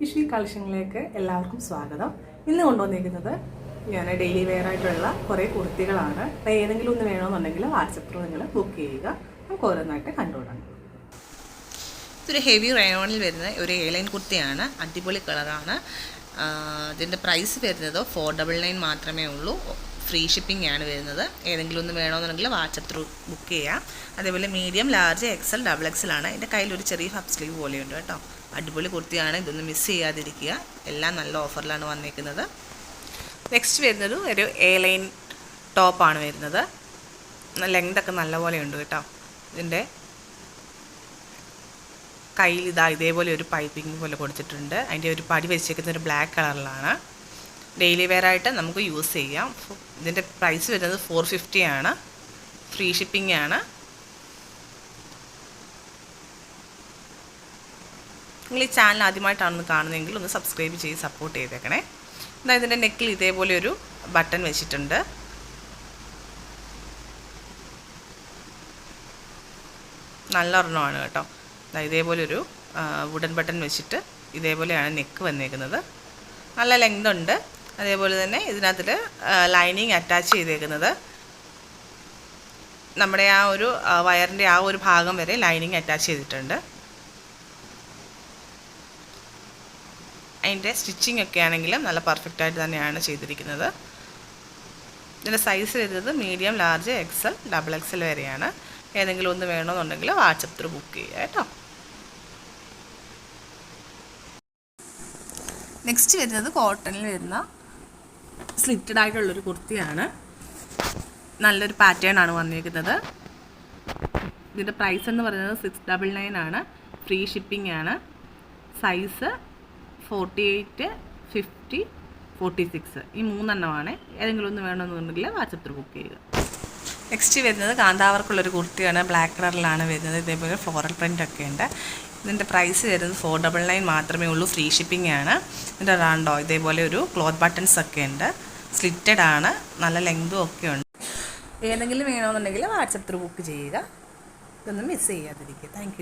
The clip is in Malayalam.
ഇഷി കളക്ഷനിലേക്ക് എല്ലാവർക്കും സ്വാഗതം. ഇന്ന് കൊണ്ടുവന്നിരിക്കുന്നത് ഞാൻ ഡെയിലി വെയർ ആയിട്ടുള്ള കുറേ കുർത്തികളാണ്. അപ്പോൾ ഏതെങ്കിലും ഒന്ന് വേണമെന്നുണ്ടെങ്കിൽ വാട്സപ്പ് ത്രൂ നിങ്ങൾ ബുക്ക് ചെയ്യുക. നമുക്ക് ഓരോന്നായിട്ട് കണ്ടുകൊള്ളാം. ഇതൊരു ഹെവി റയോണിൽ വരുന്ന ഒരു എയർലൈൻ കുർത്തിയാണ്. അടിപൊളി കളറാണ്. ഇതിൻ്റെ പ്രൈസ് വരുന്നത് 499 മാത്രമേ ഉള്ളൂ. ഫ്രീ ഷിപ്പിംഗ് ആണ് വരുന്നത്. ഏതെങ്കിലും ഒന്ന് വേണമെന്നുണ്ടെങ്കിൽ വാട്സപ്പ് ത്രൂ ബുക്ക് ചെയ്യാം. അതേപോലെ medium, large, XL, double XL ആണ്. എൻ്റെ കയ്യിലൊരു ചെറിയ ഹബ് സ്ലീവ് പോലെയുണ്ട് കേട്ടോ. അടിപൊളി കുർത്തിയാണ്. ഇതൊന്ന് മിസ് ചെയ്യാതിരിക്കുക. എല്ലാം നല്ല ഓഫറിലാണ് വന്നിരിക്കുന്നത്. നെക്സ്റ്റ് വരുന്നത് ഒരു എയർലൈൻ ടോപ്പാണ് വരുന്നത്. ലെങ്തൊക്കെ നല്ലപോലെ ഉണ്ട് കേട്ടോ. ഇതിൻ്റെ കയ്യിൽ ഇതേപോലെ ഒരു പൈപ്പിംഗ് പോലെ കൊടുത്തിട്ടുണ്ട്. അതിൻ്റെ ഒരു പടി വെച്ചേക്കുന്ന ഒരു ബ്ലാക്ക് കളറിലാണ്. ഡെയിലി വെയർ ആയിട്ട് നമുക്ക് യൂസ് ചെയ്യാം. ഇതിൻ്റെ പ്രൈസ് വരുന്നത് 450 ആണ്. ഫ്രീ ഷിപ്പിംഗ് ആണ്. നിങ്ങൾ ഈ ചാനൽ ആദ്യമായിട്ടാണ് കാണുന്നതെങ്കിൽ ഒന്ന് സബ്സ്ക്രൈബ് ചെയ്ത് സപ്പോർട്ട് ചെയ്തേക്കണേ. എന്നാൽ ഇതിൻ്റെ നെക്കിൽ ഇതേപോലെ ഒരു ബട്ടൺ വെച്ചിട്ടുണ്ട്. നല്ല ഒരെണ്ണമാണ് കേട്ടോ. ഇതേപോലൊരു വുഡൻ ബട്ടൺ വെച്ചിട്ട് ഇതേപോലെയാണ് നെക്ക് വന്നേക്കുന്നത്. നല്ല ലെങ്ത് ഉണ്ട്. അതേപോലെ തന്നെ ഇതിനകത്തിൽ ലൈനിങ് അറ്റാച്ച് ചെയ്തേക്കുന്നത് നമ്മുടെ ആ ഒരു വയറിൻ്റെ ആ ഒരു ഭാഗം വരെ ലൈനിങ് അറ്റാച്ച് ചെയ്തിട്ടുണ്ട്. അതിൻ്റെ സ്റ്റിച്ചിങ് ഒക്കെ ആണെങ്കിലും നല്ല പെർഫെക്റ്റായിട്ട് തന്നെയാണ് ചെയ്തിരിക്കുന്നത്. ഇതിൻ്റെ സൈസ് വരുന്നത് medium, large, XL, double XL വരെയാണ്. ഏതെങ്കിലും ഒന്ന് വേണമെന്നുണ്ടെങ്കിൽ വാട്സപ്പ് ത്രൂ ബുക്ക് ചെയ്യുക കേട്ടോ. നെക്സ്റ്റ് വരുന്നത് കോട്ടണിൽ വരുന്ന സ്ലിറ്റഡ് ആയിട്ടുള്ളൊരു കുർത്തിയാണ്. നല്ലൊരു പാറ്റേൺ ആണ് വന്നിരിക്കുന്നത്. ഇതിൻ്റെ പ്രൈസ് എന്ന് പറയുന്നത് 699 ആണ്. ഫ്രീ ഷിപ്പിംഗ് ആണ്. സൈസ് 48, 50, 46 ഈ 3 എണ്ണമാണ്. ഏതെങ്കിലും ഒന്ന് വേണമെന്നുണ്ടെങ്കിൽ വാട്സപ്പ് ത്രൂ ബുക്ക് ചെയ്യുക. നെക്സ്റ്റ് വരുന്നത് കാന്താവർക്കുള്ളൊരു കുർത്തിയാണ്. ബ്ലാക്ക് കളറിലാണ് വരുന്നത്. ഇതേപോലെ ഫ്ലോറൽ പ്രിൻ്റ് ഒക്കെ ഉണ്ട്. ഇതിൻ്റെ പ്രൈസ് വരുന്നത് 499 മാത്രമേ ഉള്ളൂ. ഫ്രീ ഷിപ്പിംഗ് ആണ്. ഇതിൻ്റെ റാണ്ടോ ഇതേപോലെ ഒരു ക്ലോത്ത് ബട്ടൺസ് ഒക്കെ ഉണ്ട്. സ്ലിറ്റഡ് ആണ്. നല്ല ലെങ്തും ഒക്കെ ഉണ്ട്. ഏതെങ്കിലും വേണമെന്നുണ്ടെങ്കിൽ വാട്സപ്പ് ത്രൂ ബുക്ക് ചെയ്യുക. ഇതൊന്നും മിസ് ചെയ്യാതിരിക്കുക. Thank you.